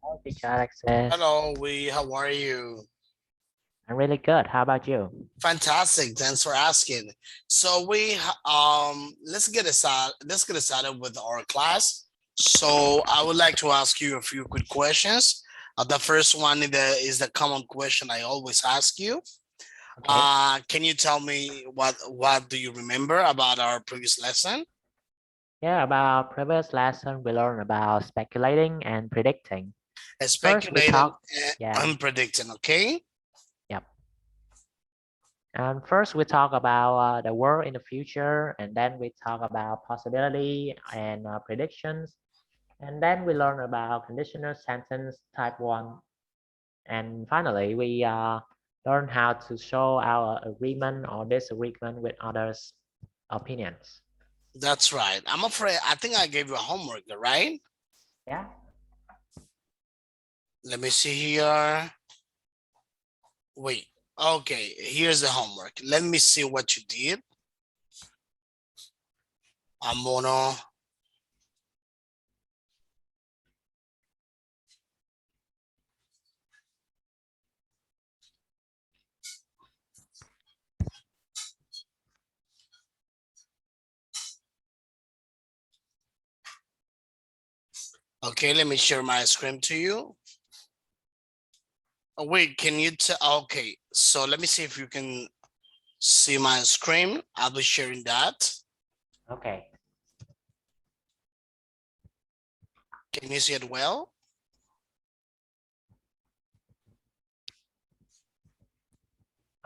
Hello, teacher Alexis. Hello, how are you? I'm really good. How about you? Fantastic. Thanks for asking. So let's get started with our class. So I would like to ask you a few quick questions. The first one is the common question I always ask you. Okay. Can you tell me what do you remember about our previous lesson? Yeah, about previous lesson, we learned about speculating and predicting. First, we Speculating talk, yeah, and predicting, okay? yep. And first, we talk about the world in the future, and then we talk about possibility and predictions. And then we learn about conditional sentence type 1. And finally, we learn how to show our agreement or disagreement with others' opinions. That's right. I'm afraid I think I gave you a homework, right? Yeah. Let me see here. Wait, okay, here's the homework. Let me see what you did. I'm gonna, okay, let me share my screen to you. Oh, wait, can you tell? Okay, so let me see if you can see my screen. I'll be sharing that. Okay. Can you see it well?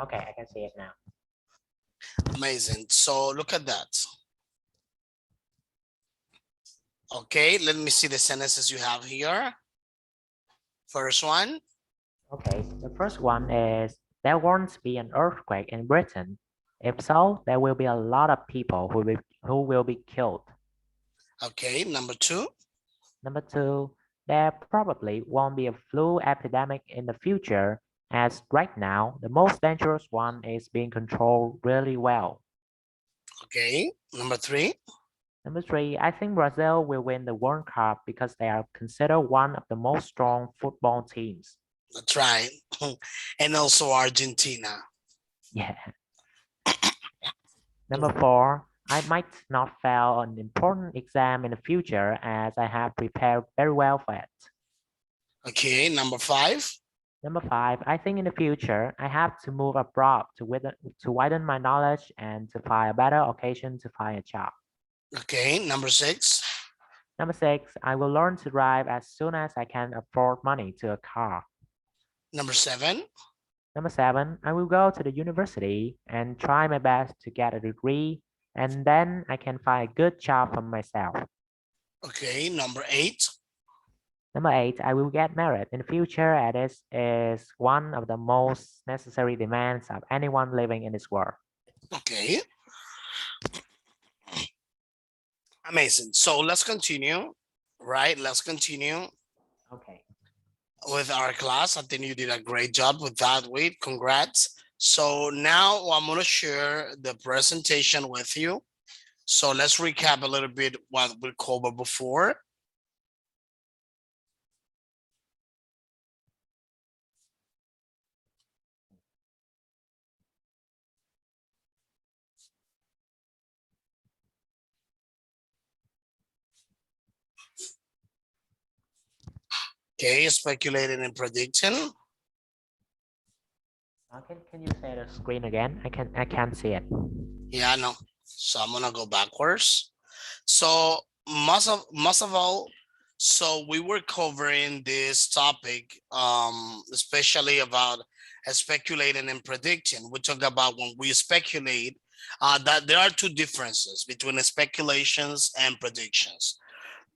Okay, I can see it now. Amazing. So look at that. Okay, let me see the sentences you have here. First one. Okay, the first one is there won't be an earthquake in Britain. If so, there will be a lot of people who will be killed. Okay, number two. Number two, there probably won't be a flu epidemic in the future, as right now the most dangerous one is being controlled really well. Okay, number three. Number three, I think Brazil will win the World Cup because they are considered one of the most strong football teams. That's right. And also Argentina. Yeah. Number four, I might not fail an important exam in the future as I have prepared very well for it. Okay, number five. Number five, I think in the future I have to move abroad to widen my knowledge and to find a better occasion to find a job. Okay, number six. Number six, I will learn to drive as soon as I can afford money to a car. Number seven. Number seven, I will go to the university and try my best to get a degree, and then I can find a good job for myself. Okay, number eight. Number eight, I will get married in the future as this is one of the most necessary demands of anyone living in this world. Okay, amazing. So let's continue, right? Let's continue Okay. with our class. I think you did a great job with that. Wait, congrats. So now I'm going to share the presentation with you. So let's recap a little bit what we covered before. Okay, speculating and predicting. Can you say the screen again? I can't see it. Yeah, no. So I'm gonna go backwards. So most of all, so we were covering this topic, especially about speculating and predicting. We talk about when we speculate, that there are two differences between speculations and predictions.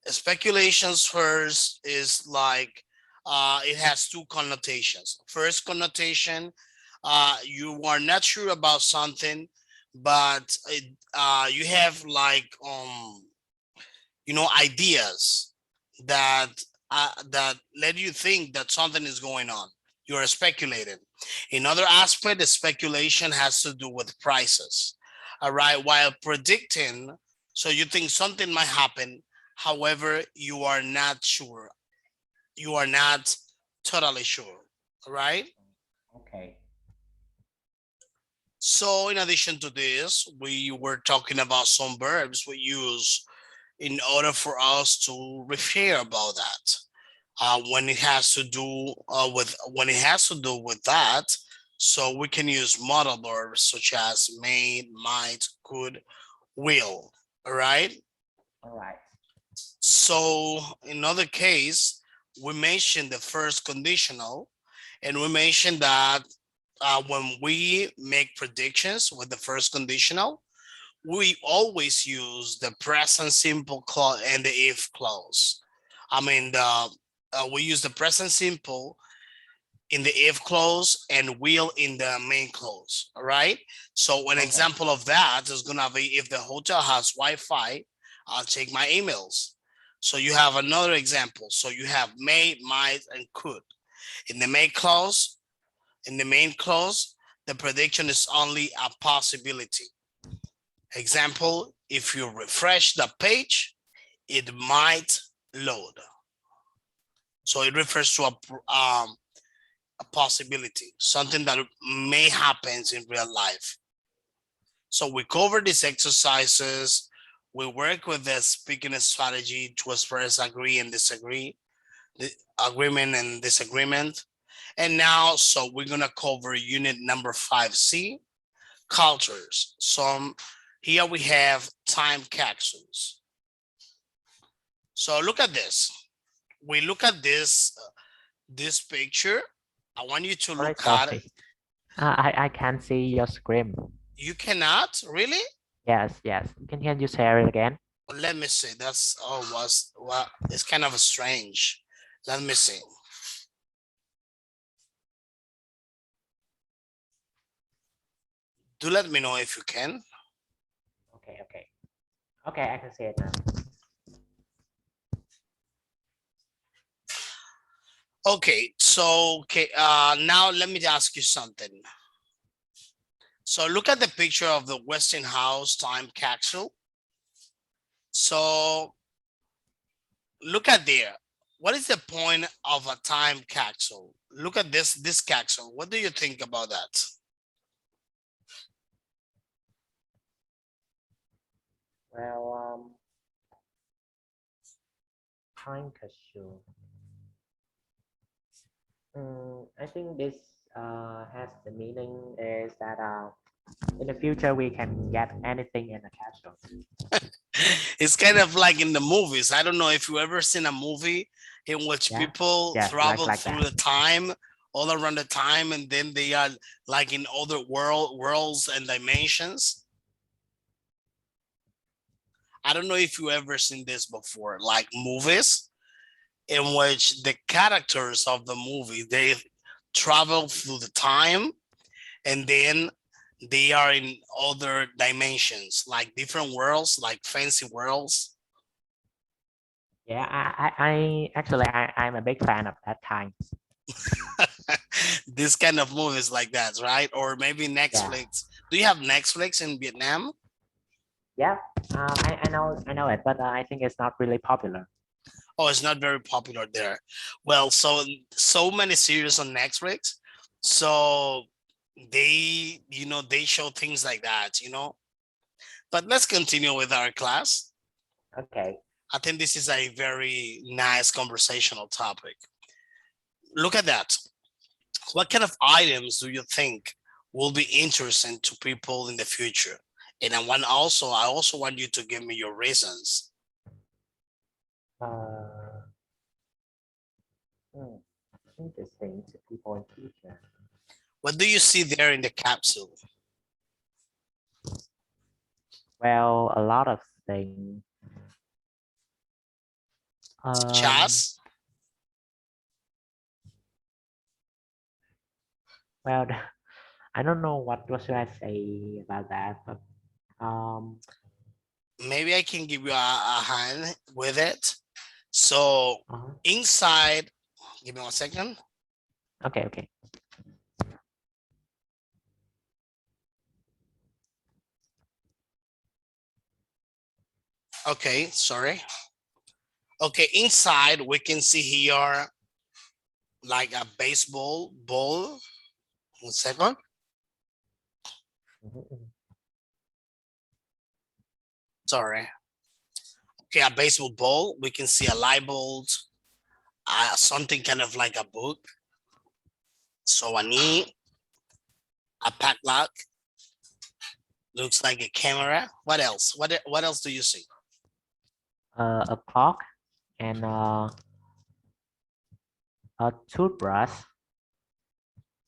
Speculations first is like, it has two connotations. First connotation, you are not sure about something, but you have like, ideas that that let you think that something is going on. You're speculating. Another aspect of speculation has to do with prices. All right, while predicting, so you think something might happen, however you are not sure. you are not totally sure, right? Okay. So in addition to this, we were talking about some verbs we use in order for us to refer about that. When it has to do with that, so we can use modal verbs such as may, might, could, will. All right. All right. So in other case, we mentioned the first conditional, and we mentioned that when we make predictions with the first conditional, we always use the present simple clause and the if clause. I mean, we use the present simple in the if clause and will in the main clause. All right. So an Okay. example of that is gonna be if the hotel has Wi-Fi, I'll check my emails. So you have another example. So you have may, might, and could. In the main clause, the prediction is only a possibility. Example, if you refresh the page, it might load. So it refers to a possibility, something that may happen in real life. So we cover these exercises. We work with the speaking strategy to express agree and disagree, the agreement and disagreement. And now, so we're gonna cover unit number 5C, cultures. So here we have time capsules. So look at this. We look at this picture. I want you to Sorry, look at it. sorry. I can't see your screen. You cannot really. Yes, yes. Can you share it again? Let me see. That's was well. It's kind of strange. Let me see. Do let me know if you can. Okay, okay. Okay, I can see it now. Okay. So okay. Now let me ask you something. So look at the picture of the Westinghouse time capsule. So look at there. What is the point of a time capsule? Look at this capsule. What do you think about that? Well, time capsule. I think this has the meaning is that in the future we can get anything in a capsule. It's kind of like in the movies. I don't know if you ever seen a movie in which Yeah. people Yes, travel like through that. the time, all around the time, and then they are like in other worlds and dimensions. I don't know if you ever seen this before, like movies in which the characters of the movie they travel through the time and then they are in other dimensions, like different worlds, like fancy worlds. Yeah, I actually I'm a big fan of that kind. This kind of movies like that, right? Or maybe Yeah. Netflix. Do you have Netflix in Vietnam? Yeah. I know it, but I think it's not really popular. Oh, it's not very popular there. Well, so many series on Netflix. So they show things like that. But let's continue with our class. Okay. I think this is a very nice conversational topic. Look at that. What kind of items do you think will be interesting to people in the future? And I also want you to give me your reasons. Uh, hmm, interesting to people in future. What do you see there in the capsule? Well, a lot of things. Such Um, as, well, I don't know what should I say about that, but um, maybe I can give you a hand with it. So uh-huh. inside, give me 1 second. Okay, okay. Okay, sorry. Okay, inside we can see here like a baseball ball. 1 second. Mhm. Sorry. Okay, a baseball ball. We can see a light bulb, something kind of like a book. So a knee, a padlock, looks like a camera. What else? What else do you see? A clock and a toothbrush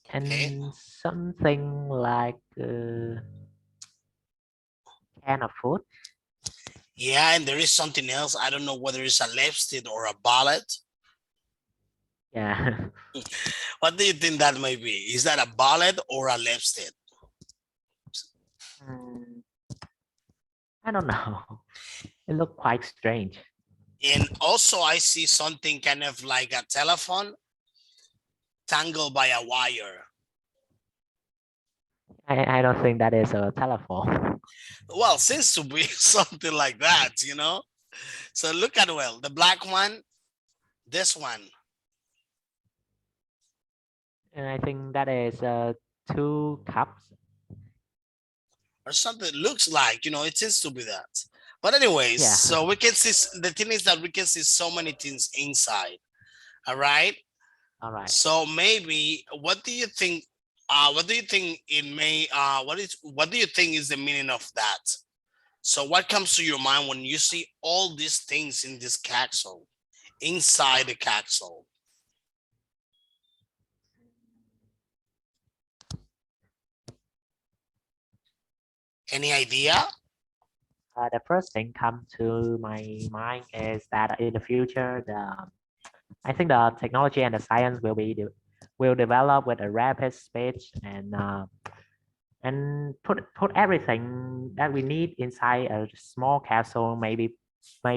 Okay. and something like can of food. Yeah, and there is something else. I don't know whether it's a lipstick or a ballet. Yeah. What do you think that may be? Is that a ballet or a lipstick? Hmm, I don't know. It looked quite strange. And also I see something kind of like a telephone tangled by a wire. I don't think that is a telephone. Well, seems to be something like that, you know? So look at well, the black one, this one, And I think that is two cups. or something looks like, it seems to be that. But anyways, Yeah. so we can see, the thing is that we can see so many things inside. All right. All right. So maybe what do you think? What do you think it may? What do you think is the meaning of that? So what comes to your mind when you see all these things in this capsule, inside the capsule? Any idea? The first thing come to my mind is that in the future, I think the technology and the science will develop with a rapid speed and put everything that we need inside a small capsule may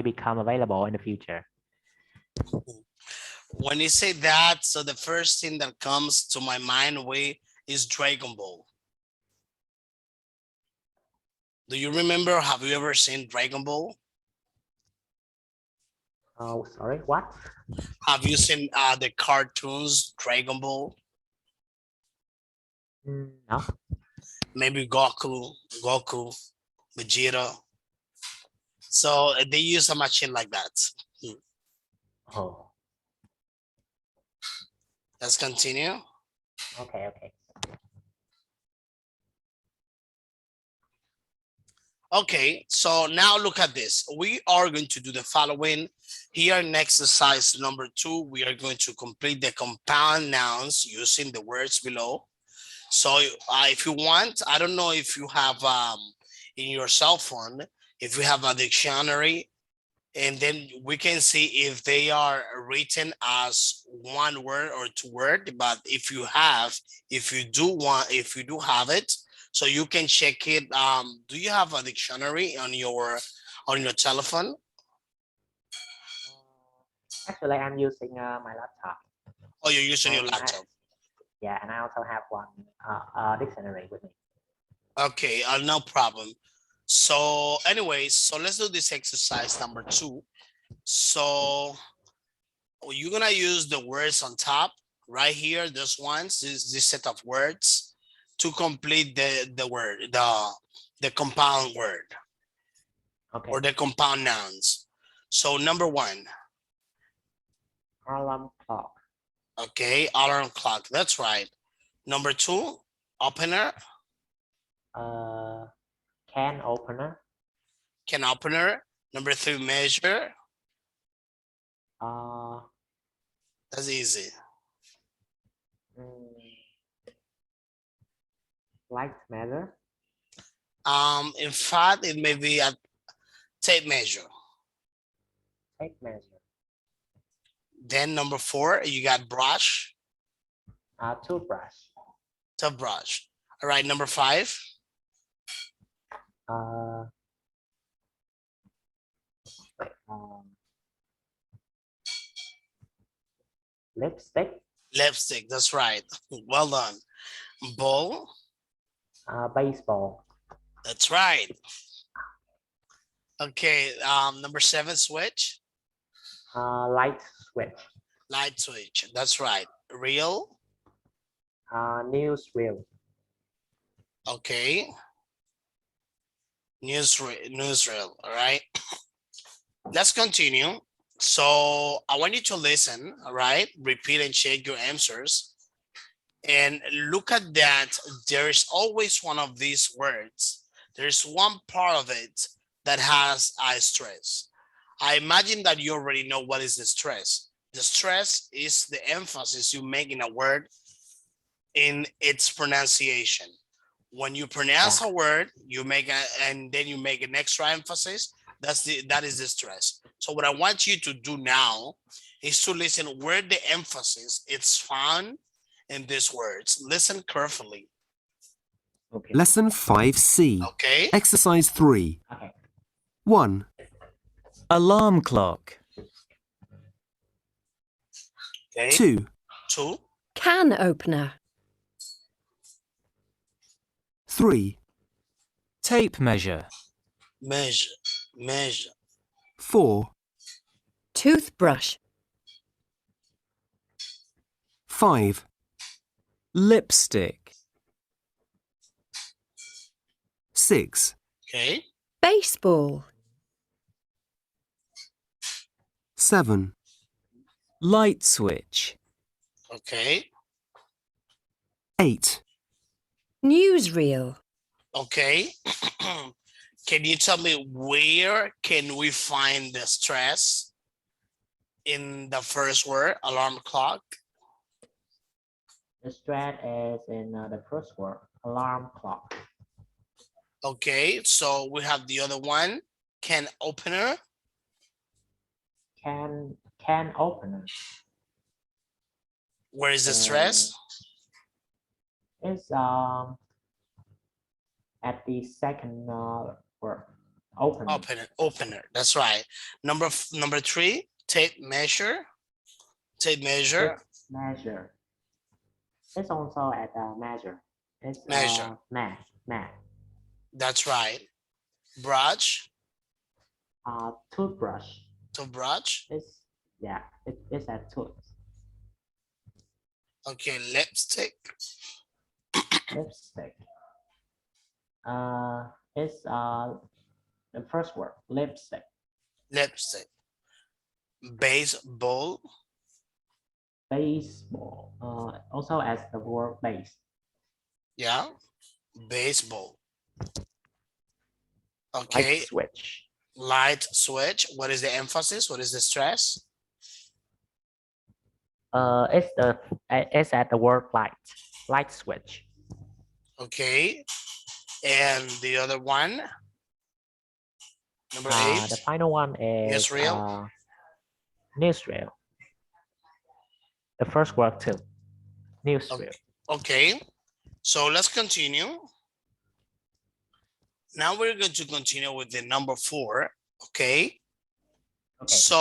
become available in the future. When you say that, so the first thing that comes to my mind way is Dragon Ball. Do you remember? Have you ever seen Dragon Ball? Oh, sorry, what? Have you seen the cartoons Dragon Ball? No. Maybe Goku, Vegeta. So they use a machine like that. Oh, Let's continue. okay. Okay, so now look at this. We are going to do the following. Here in exercise number 2, we are going to complete the compound nouns using the words below. So if you want, I don't know if you have in your cell phone, if you have a dictionary, and then we can see if they are written as one word or two word. But if you do have it, so you can check it. Do you have a dictionary on your telephone? Actually, I'm using my laptop, Or you're using your and laptop? I also have one dictionary with me. Okay, no problem. So anyways, so let's do this exercise number 2. So you're gonna use the words on top right here. This ones, this set of words to complete the word, the compound word Okay. or the compound nouns. So number 1, Alarm clock. okay, alarm clock. That's right. Number 2, opener, Uh, can opener. can opener. Number 3, measure. Uh, That's easy. mm, light measure. In fact, it may be a tape measure. Tape measure. Then number 4, you got brush, Toothbrush. to brush. All right, number 5, Uh, wait, lipstick. lipstick. That's right. Well done. Ball. Baseball. That's right. Okay. Number 7, switch. Light switch. Light switch. That's right. reel. Newsreel. Okay. Newsreel. All right. Let's continue. So I want you to listen. All right. Repeat and check your answers. And look at that. There is always one of these words. There's one part of it that has a stress. I imagine that you already know what is the stress. The stress is the emphasis you make in a word in its pronunciation. When you pronounce Yeah. a word, you make and then you make an extra emphasis. That is the stress. So what I want you to do now is to listen where the emphasis is found in these words. Listen carefully. Okay. Lesson 5C. Okay. Exercise 3. Okay. 1, Alarm clock. Okay. 2, 2, Can opener. 3, Tape measure. measure, measure. 4, Toothbrush. 5, Lipstick. 6, Okay. Baseball. 7, Light switch. Okay. 8, Newsreel. Okay. Can you tell me where can we find the stress in the first word, alarm clock? The stress is in the first word, alarm clock. Okay, so we have the other one, can opener. Can opener. Where is the stress? It's at the second word, opener. Opener. That's right. Number 3, tape measure. Tape measure. It's measure. It's also at measure. It's Measure. math. That's right. Brush. Toothbrush. To brush. It's at tooth. Okay, lipstick. Lipstick. It's the first word, lipstick. Lipstick. Baseball. Baseball. Also as the word base. Yeah. Baseball. Okay. Light switch. Light switch. What is the emphasis? What is the stress? It's at the word light switch. Okay. And the other one, number 8. The final one is Newsreel. newsreel. The first word too. Newsreel. Okay. So let's continue. Now we're going to continue with the number 4. Okay. Okay. So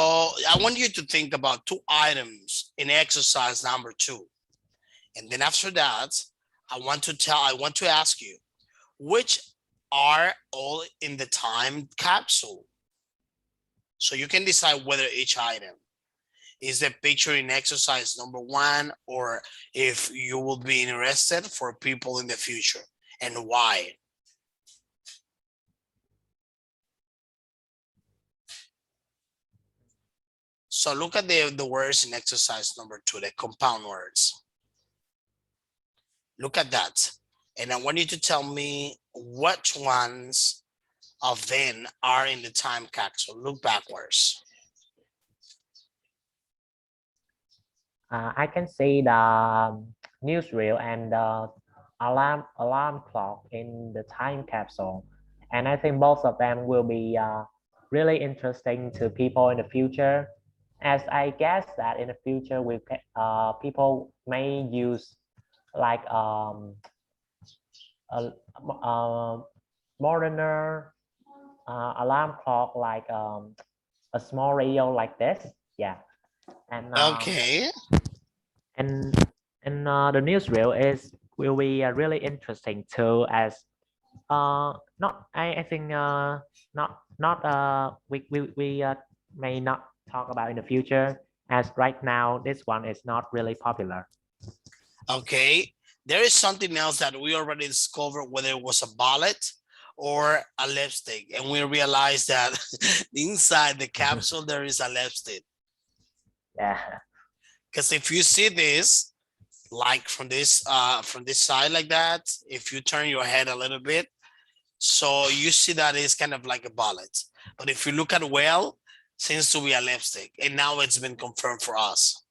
I want you to think about 2 items in exercise number 2. And then after that, I want to ask you, which are all in the time capsule? So you can decide whether each item is the picture in exercise number 1, or if you will be interested for people in the future, and why. So look at the words in exercise number 2, the compound words. Look at that. And I want you to tell me which ones of them are in the time capsule. Look backwards. I can see the newsreel and the alarm clock in the time capsule, and I think both of them will be really interesting to people in the future, as I guess that in the future people may use like a moderner alarm clock, like a small radio like this. Yeah. And Okay. and the newsreel will be really interesting too, as not I think not we may not talk about in the future, as right now, this one is not really popular. Okay, there is something else that we already discovered, whether it was a bullet or a lipstick, and we realized that inside the capsule there is a lipstick. Yeah. Because if you see this, like from this side like that, if you turn your head a little bit, so you see that it's kind of like a bullet. But if you look at well, seems to be a lipstick, and now it's been confirmed for us.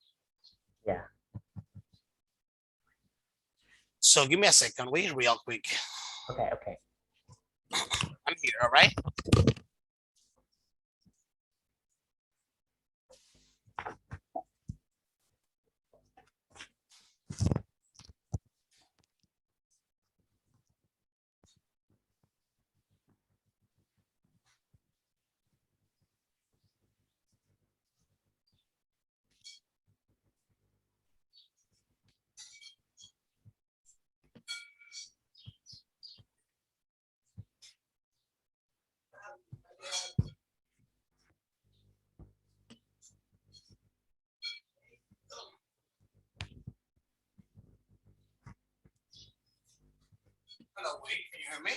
Yeah. So give me a second, wait, real quick. Okay. Okay. I'm here, all right? Hello, wait, can you hear me?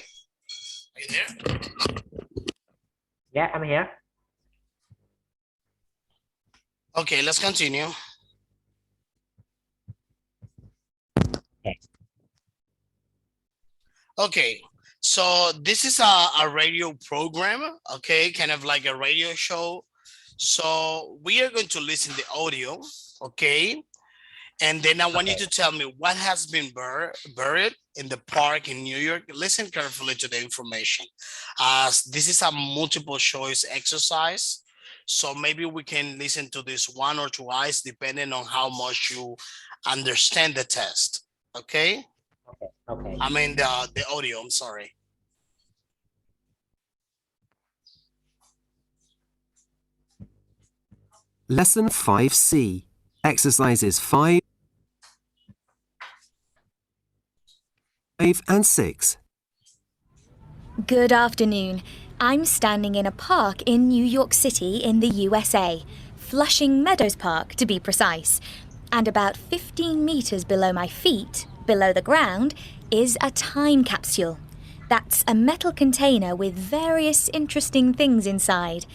Are you there? Yeah, I'm here. Okay, let's continue. Okay, so this is a radio program, okay, kind of like a radio show. So we are going to listen the audio, okay? And then I want you Okay. to tell me what has been buried in the park in New York. Listen carefully to the information. This is a multiple choice exercise. So maybe we can listen to this one or twice, depending on how much you understand the test. Okay? Okay. Okay. I mean the audio, I'm sorry. Lesson 5C. Exercises 5 and 6. Good afternoon. I'm standing in a park in New York City in the USA, Flushing Meadows Park to be precise. And about 15 meters below my feet, below the ground, is a time capsule. That's a metal container with various interesting things inside.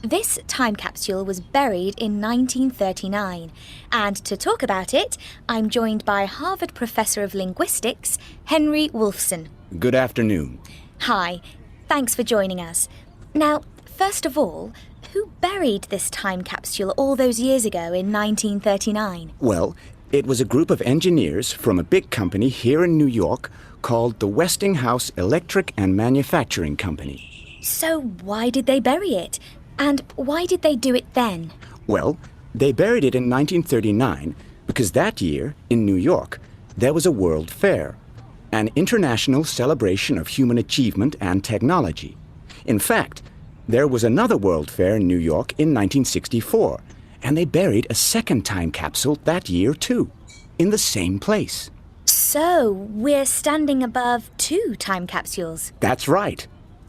This time capsule was buried in 1939, and to talk about it, I'm joined by Harvard Professor of Linguistics, Henry Wolfson. Good afternoon. Hi, thanks for joining us. Now, first of all, who buried this time capsule all those years ago in 1939? Well, it was a group of engineers from a big company here in New York called the Westinghouse Electric and Manufacturing Company. So why did they bury it? And why did they do it then? Well, they buried it in 1939 because that year, in New York, there was a World Fair, an international celebration of human achievement and technology. In fact, there was another World Fair in New York in 1964, and they buried a second time capsule that year too, in the same place. So we're standing above two time capsules. That's right.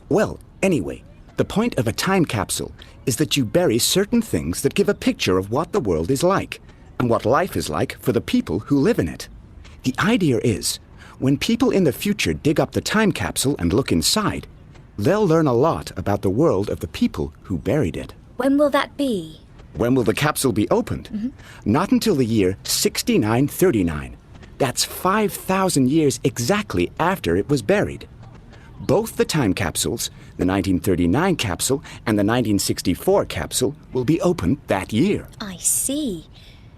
Well, anyway, the point of a time capsule is that you bury certain things that give a picture of what the world is like and what life is like for the people who live in it. The idea is, when people in the future dig up the time capsule and look inside, they'll learn a lot about the world of the people who buried it. When will that be? When will the capsule be opened? Not until the year 6939. That's 5,000 years exactly after it was buried. Both the time capsules, the 1939 capsule and the 1964 capsule, will be opened that year. I see.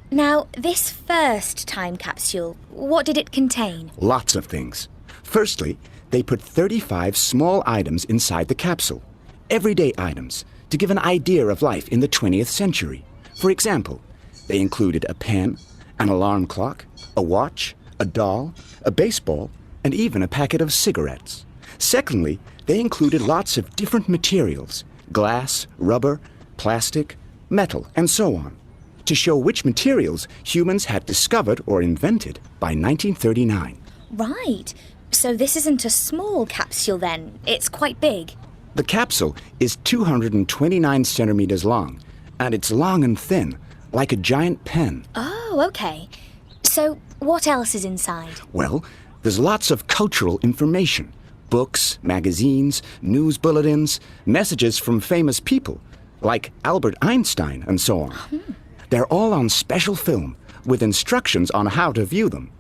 Now, this first time capsule, what did it contain? Lots of things. Firstly, they put 35 small items inside the capsule, everyday items, to give an idea of life in the 20th century. For example, they included a pen, an alarm clock, a watch, a doll, a baseball, and even a packet of cigarettes. Secondly, they included lots of different materials, glass, rubber, plastic, metal, and so on, to show which materials humans had discovered or invented by 1939. Right. So this isn't a small capsule then. It's quite big. The capsule is 229 centimeters long, and it's long and thin, like a giant pen. Oh, okay. So what else is inside? Well, there's lots of cultural information. Books, magazines, news bulletins, messages from famous people, like Albert Einstein and so on. They're all on special film, with instructions on how to view them.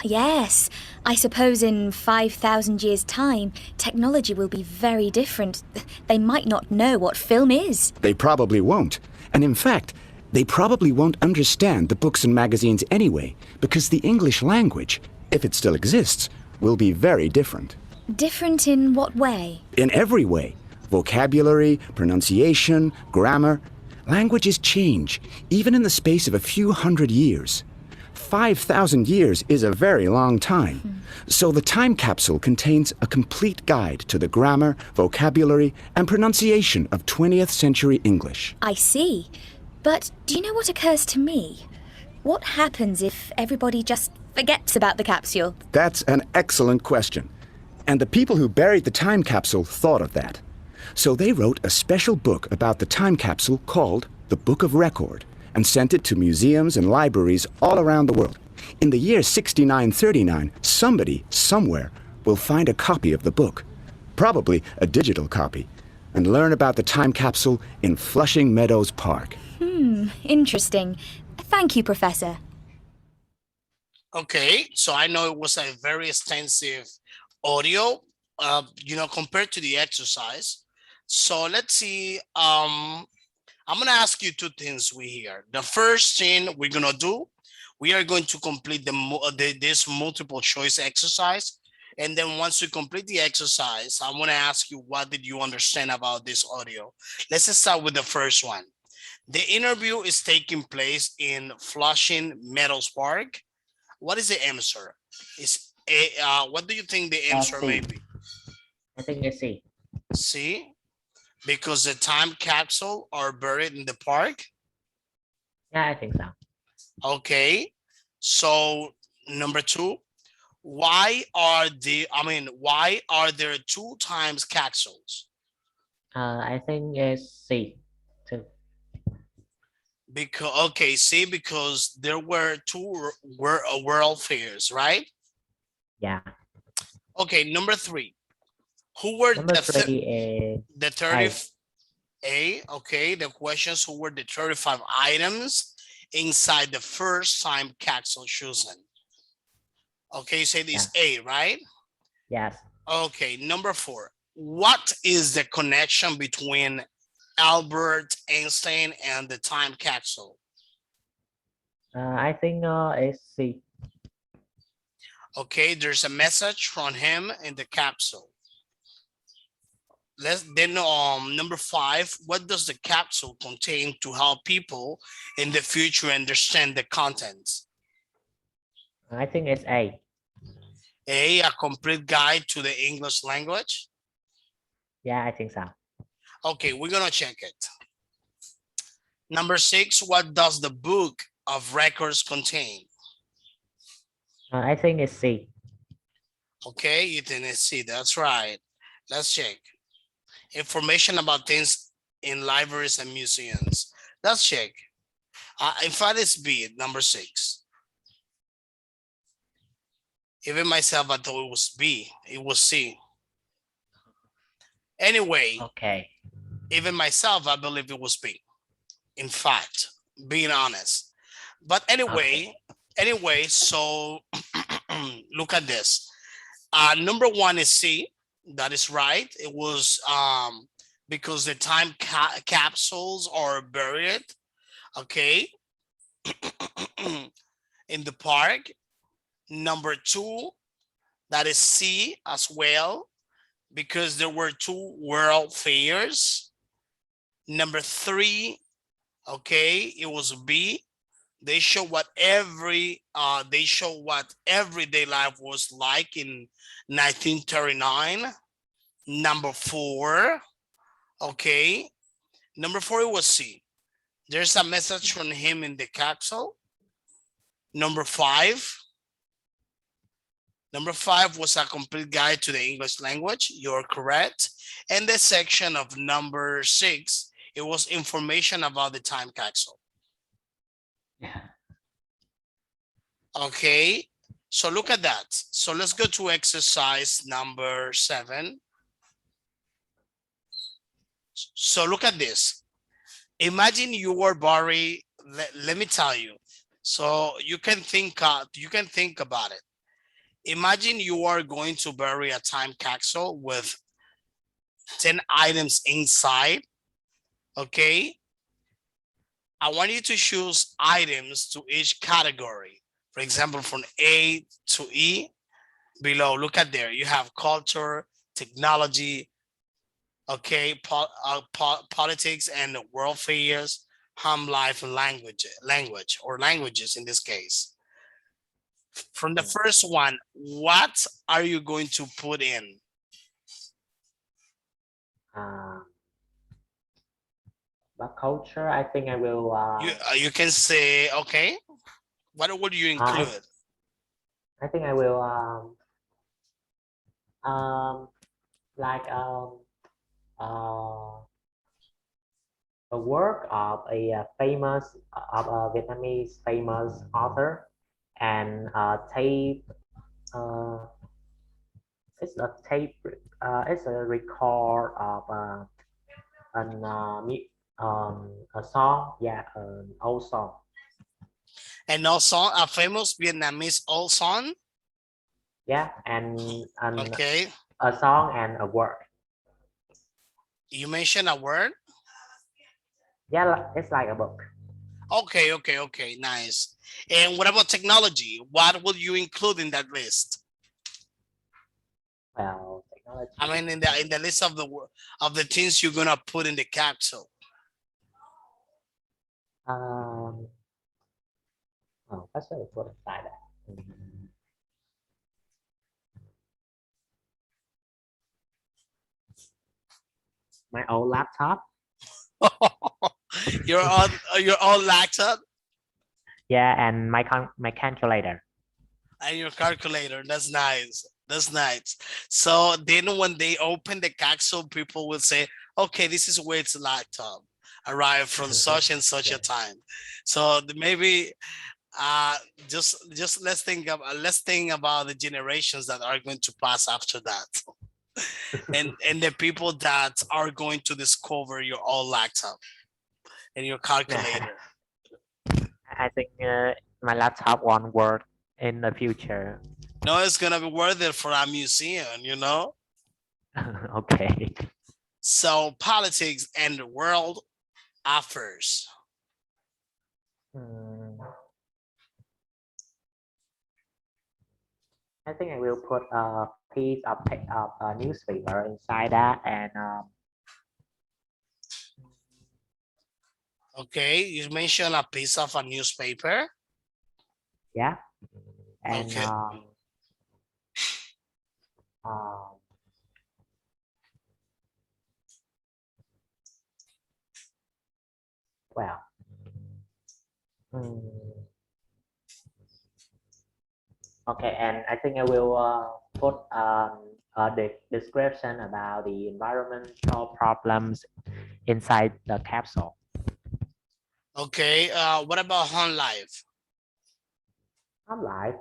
Yes, I suppose in 5,000 years' time, technology will be very different. They might not know what film is. They probably won't. And in fact, they probably won't understand the books and magazines anyway, because the English language, if it still exists, will be very different. Different in what way? In every way. Vocabulary, pronunciation, grammar. Languages change, even in the space of a few hundred years. 5,000 years is a very long time. So the time capsule contains a complete guide to the grammar, vocabulary, and pronunciation of 20th century English. I see. But do you know what occurs to me? What happens if everybody just forgets about the capsule? That's an excellent question. And the people who buried the time capsule thought of that. So they wrote a special book about the time capsule called The Book of Record and sent it to museums and libraries all around the world. In the year 6939, somebody, somewhere, will find a copy of the book, probably a digital copy, and learn about the time capsule in Flushing Meadows Park. Interesting. Thank you, Professor. Okay, so I know it was a very extensive audio, compared to the exercise. So let's see. I'm gonna ask you two things we hear. The first thing we're gonna do, we are going to complete this multiple choice exercise. And then once you complete the exercise, I wanna ask you, what did you understand about this audio? Let's just start with the first one. The interview is taking place in Flushing Meadows Park. What is the answer? What do you think the answer C. may be? I think it's C. C, because the time capsule are buried in the park. Yeah, I think so. Okay, so number two, why are there two times capsules? I think it's C too. Because there were two world fairs, right? Yeah. Okay, number three, who were Number 3 is the 30 A? Okay, the questions, who were the 35 items inside the first time capsule chosen? Okay, you say this A, right? yes. Okay, number 4, what is the connection between Albert Einstein and the time capsule? I think it's C. Okay, there's a message from him in the capsule. Number 5, what does the capsule contain to help people in the future understand the contents? I think it's A. A complete guide to the English language. Yeah, I think so. Okay, we're gonna check it. Number 6, what does the book of records contain? I think it's C. Okay, you think it's C, that's right. Let's check. Information about things in libraries and museums. Let's check. In fact, it's B, number 6. Even myself, I thought it was B, it was C. Anyway, Okay. even myself, I believe it was B. In fact, being honest. But anyway, so look at this. Number 1 is C. That is right. It was because the time capsules are buried, okay, in the park. Number 2, that is C as well, because there were 2 world fairs. Number 3, okay, it was B. They show what everyday life was like in 1939. Number 4, okay, number 4 it was C. There's a message from him in the capsule. Number 5 was a complete guide to the English language. You're correct. And the section of number 6, it was information about the time capsule. Yeah. Okay, so look at that. So let's go to exercise number 7. So look at this. Imagine you were buried. Let me tell you. So you can think about it. Imagine you are going to bury a time capsule with 10 items inside. Okay. I want you to choose items to each category. For example, from A to E. Below, look at there. You have culture, technology, okay, politics and world affairs, home life and languages in this case. From the first one, what are you going to put in? But culture, I think I will. You can say, okay, what would you include? I think I will. Like a work of a famous of a Vietnamese famous author, and tape. It's a tape. It's a record of a song. Yeah, an old song. And also a famous Vietnamese old song. Yeah, and Okay. a song and a word. You mentioned a word. Yeah, it's like a book. Okay, nice. And what about technology? What will you include in that list? Well, technology. I mean, in the list of the things you're gonna put in the capsule. Oh, that's really put inside that. My old laptop. Your own laptop Yeah, and my calculator. and your calculator. That's nice. That's nice. So then when they open the capsule, people will say, okay, this is where it's laptop arrived from such and such a time. So maybe just let's think about the generations that are going to pass after that. and the people that are going to discover your old laptop and your calculator. I think my laptop won't work in the future. No, it's gonna be worth it for a museum, you know. Okay. So politics and world affairs. I think I will put a piece of a newspaper inside that, and Okay, you mentioned a piece of a newspaper. yeah, and Okay. Well, okay, and I think I will put the description about the environmental problems inside the capsule. Okay, what about home life? Home life,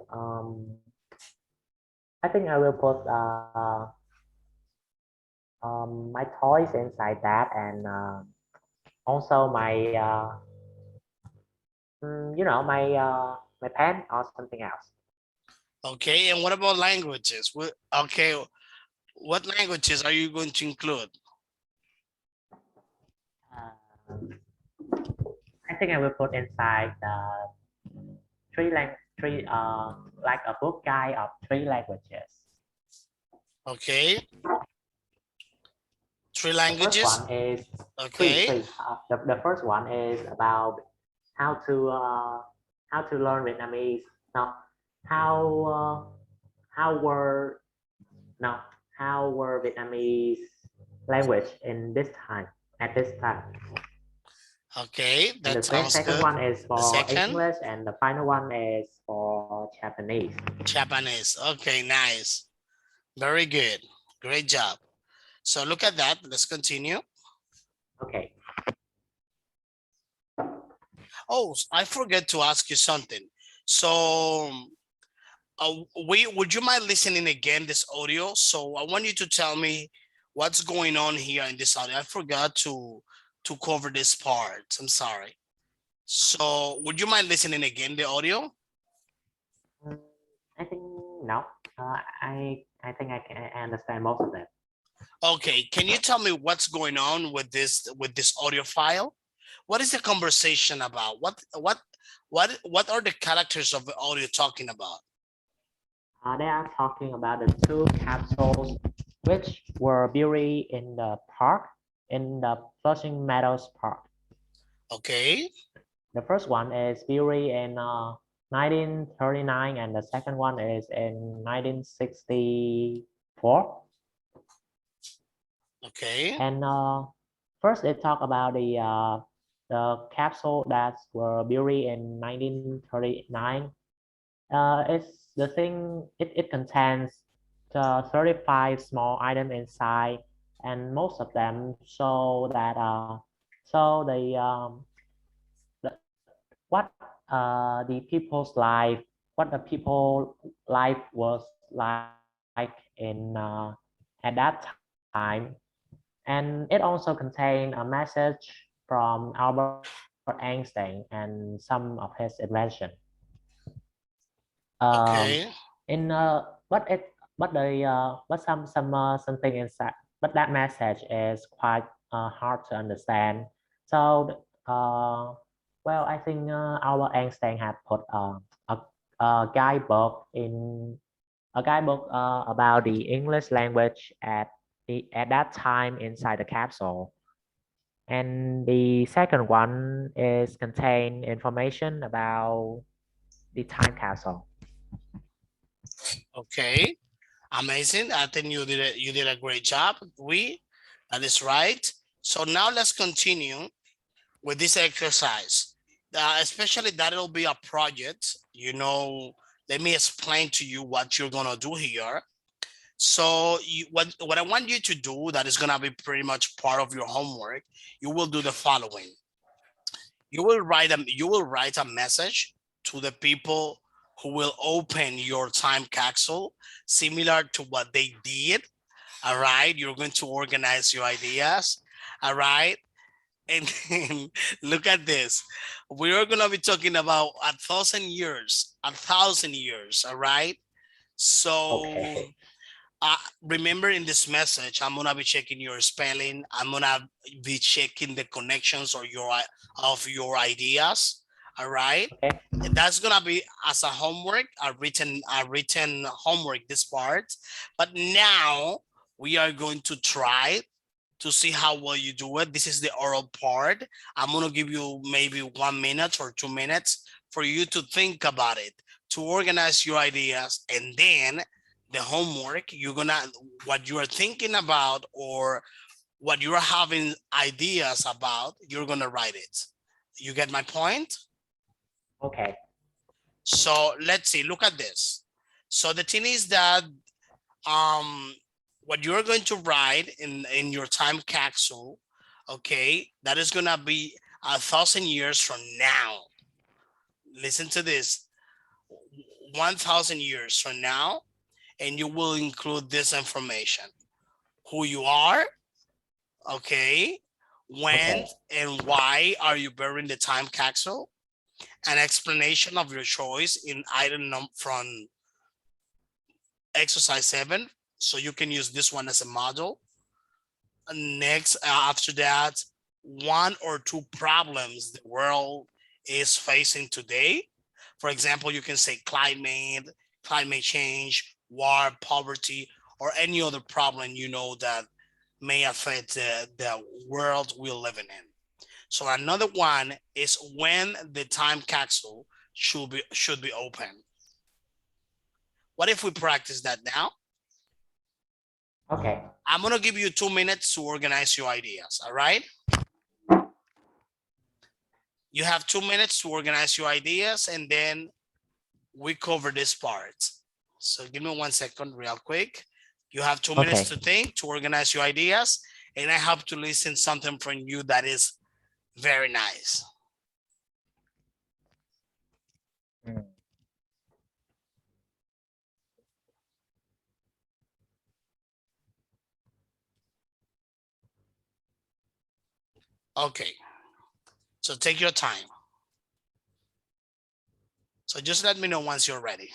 I think I will put my toys inside that, and also my my pen or something else. Okay, and what about languages? Okay, what languages are you going to include? I think I will put inside the three like a book guide of 3 languages. Okay. 3 The languages. first one is okay. The first one is about how to learn Vietnamese. No, how were how were Vietnamese language in this time at this time. Okay, that And the sounds second good. one is The for second? English, and the final one is for Japanese. Japanese. Okay, nice. Very good. Great job. So look at that. Let's continue. Okay. Oh, I forget to ask you something. So, would you mind listening again this audio? So I want you to tell me what's going on here in this audio. I forgot to cover this part. I'm sorry. So would you mind listening again the audio? Mm, I think no. I think I understand most of it. Okay, can you tell me what's going on with this audio file? What is the conversation about? What are the characters of the audio talking about? They are talking about the two capsules which were buried in the park, in the Flushing Meadows Park. Okay, The first one is buried in 1939 and the second one is in 1964. okay, And first they talk about the capsule that were buried in 1939. It's the thing, it contains 35 small items inside, and most of them show that so what the people's life, what the people life was like in at that time, and it also contained a message from Albert Einstein and some of his invention. okay, In something inside, but that message is quite hard to understand. So well, I think our Einstein had put a guidebook in a guidebook about the English language at that time inside the capsule. And the second one is contain information about the time capsule. okay. Amazing. I think you did a great job. That is right. So now let's continue with this exercise. Especially that it'll be a project. Let me explain to you what you're gonna do here. So what I want you to do that is gonna be pretty much part of your homework. You will do the following. You will write a message to the people who will open your time capsule, similar to what they did. All right, you're going to organize your ideas. All right, and then look at this. We are gonna be talking about 1,000 years, 1,000 years. All right. So Okay. remember, in this message, I'm gonna be checking your spelling. I'm gonna be checking the connections or of your ideas. All right. Okay. And that's gonna be as a homework, a written homework, this part. But now we are going to try to see how well you do it. This is the oral part. I'm gonna give you maybe 1 minute or 2 minutes for you to think about it, to organize your ideas, and then the homework, what you are thinking about or what you're having ideas about, you're gonna write it. You get my point? Okay. So let's see, look at this. So the thing is that what you're going to write in your time capsule, okay, that is gonna be 1,000 years from now. Listen to this, 1,000 years from now, and you will include this information: who you are, okay, when Okay. and why are you burying the time capsule, an explanation of your choice in item from exercise 7, so you can use this one as a model. And next, after that, 1 or 2 problems the world is facing today. For example, you can say climate change, war, poverty, or any other problem that may affect the world we're living in. So another one is when the time capsule should be open. What if we practice that now? Okay. I'm gonna give you 2 minutes to organize your ideas. All right. You have 2 minutes to organize your ideas, and then we cover this part. So give me 1 second real quick. You have 2 minutes Okay. to think, to organize your ideas, and I have to listen something from you that is very nice. Mm. Okay, so take your time. So just let me know once you're ready.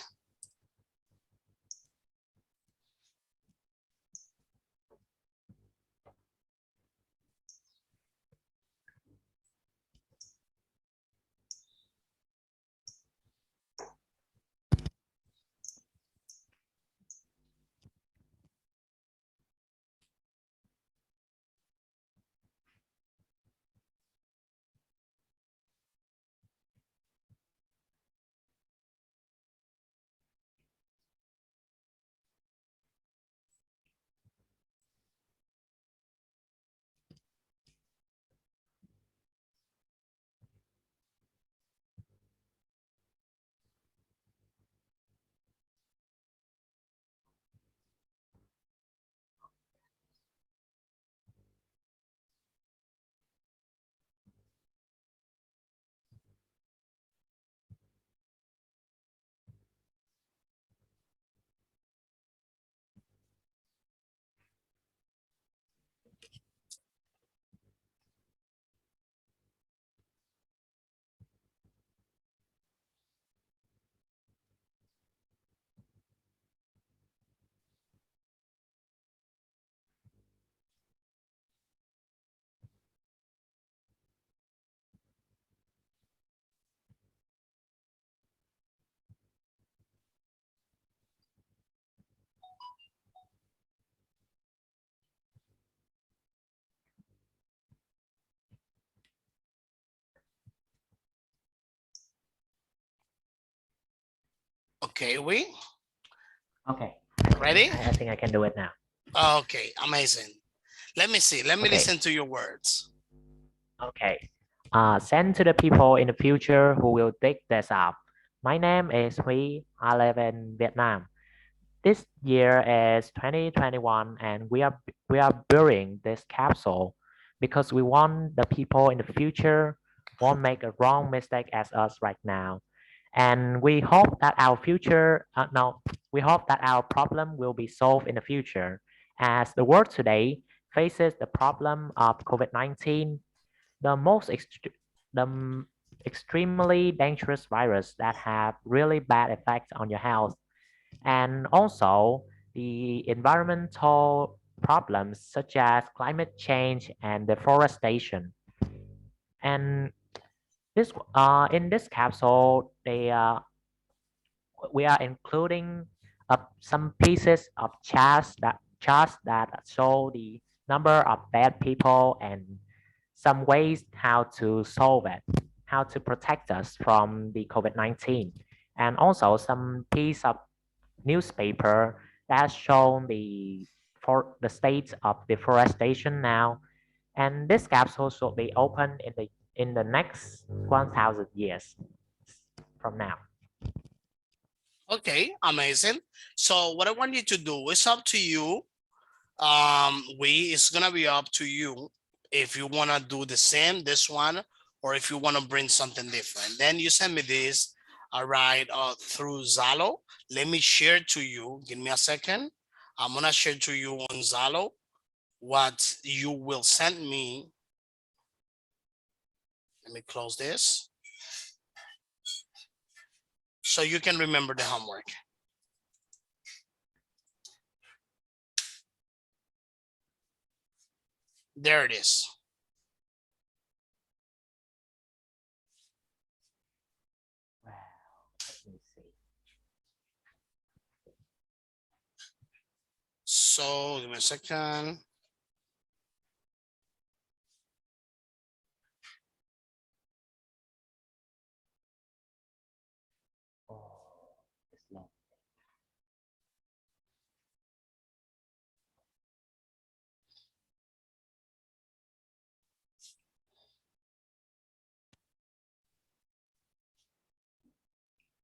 Okay, we Okay. ready? I think I can do it now. Okay, amazing. Let me see. Let me Okay. listen to your words. Okay. Send to the people in the future who will dig this up. My name is Huy. I live in Vietnam. This year is 2021, and we are burying this capsule because we want the people in the future won't make a wrong mistake as us right now. And we hope that our future, no, we hope that our problem will be solved in the future. As the world today faces the problem of COVID-19, the most extremely dangerous virus that have really bad effects on your health, and also the environmental problems such as climate change and deforestation. And this in this capsule, we are including some pieces of charts that show the number of bad people and some ways how to solve it, how to protect us from the COVID-19, and also some piece of newspaper that shown for the state of deforestation now. And this capsule should be open in the next 1,000 years from now. Okay, amazing. So what I want you to do is up to you. It's gonna be up to you if you wanna do the same, this one, or if you wanna bring something different. Then you send me this, all right, through Zalo. Let me share to you. Give me a second. I'm gonna share to you on Zalo what you will send me. Let me close this so you can remember the homework. There it is. Wow, let me see. So give me a second. Oh, it's long.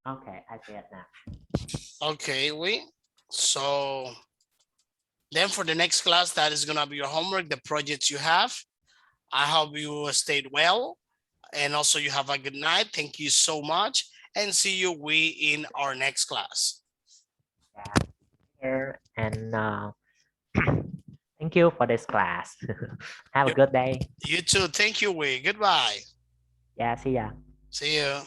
Okay, I see it now. Okay, so then for the next class, that is gonna be your homework, the projects you have. I hope you stayed well, and also you have a good night. Thank you so much. and see you in our next class. Yeah. And thank you for this class. Have a good day. You too. Thank you, Goodbye. Yeah, see ya. See you.